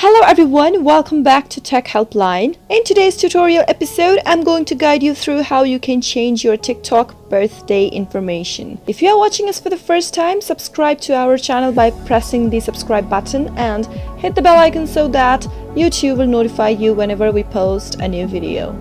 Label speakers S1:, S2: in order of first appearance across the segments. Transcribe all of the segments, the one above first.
S1: Hello everyone, welcome back to Tech Helpline. In today's tutorial episode, I'm going to guide you through how you can change your TikTok birthday information. If you are watching us for the first time, subscribe to our channel by pressing the subscribe button and hit the bell icon so that YouTube will notify you whenever we post a new video.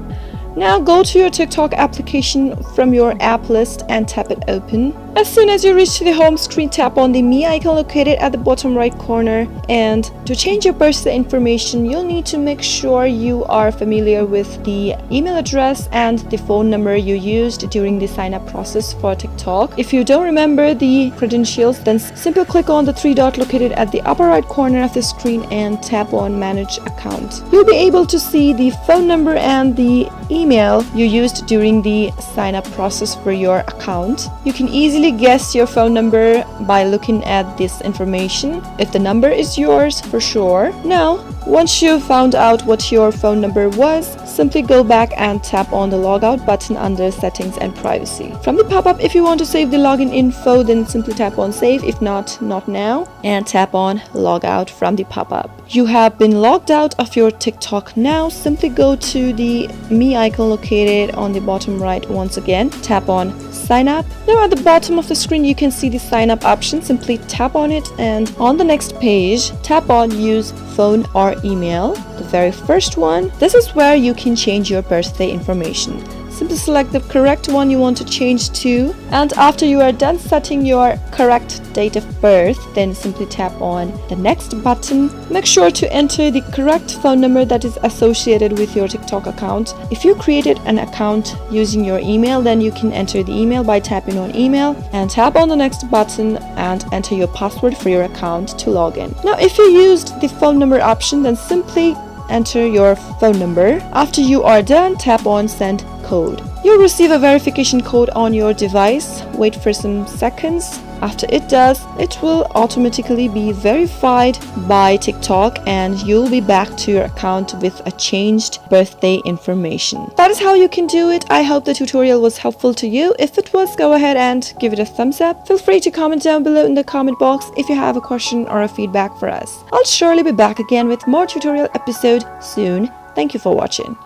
S1: Now go to your TikTok application from your app list and tap it open. As soon as you reach the home screen, tap on the Me icon located at the bottom right corner. And to change your birthday information, you'll need to make sure you are familiar with the email address and the phone number you used during the sign up process for TikTok. If you don't remember the credentials, then simply click on the three dot located at the upper right corner of the screen and tap on Manage Account. You'll be able to see the phone number and the email you used during the sign up process for your account. You can easily guess your phone number by looking at this information, if the number is yours for sure. Now, once you've found out what your phone number was, simply go back and tap on the logout button under Settings and Privacy. From the pop-up, if you want to save the login info, then simply tap on Save, if not now, and tap on Logout from the pop-up. You have been logged out of your TikTok now. Simply go to the Me icon located on the bottom right once again. Tap on Sign Up. Now at the bottom of the screen you can see the sign up option. Simply tap on it and on the next page tap on Use Phone or Email, the very first one. This is where you can change your birthday information. Simply select the correct one you want to change to, and after you are done setting your correct date of birth, then simply tap on the next button. Make sure to enter the correct phone number that is associated with your TikTok account. If you created an account using your email, then you can enter the email by tapping on Email and tap on the next button and enter your password for your account to log in. Now if you used the phone number option, then simply enter your phone number. After you are done, tap on Send Code. You'll receive a verification code on your device. Wait for some seconds. After it does, it will automatically be verified by TikTok and you'll be back to your account with a changed birthday information. That is how you can do it. I hope the tutorial was helpful to you. If it was, go ahead and give it a thumbs up. Feel free to comment down below in the comment box if you have a question or a feedback for us. I'll surely be back again with more tutorial episode soon. Thank you for watching.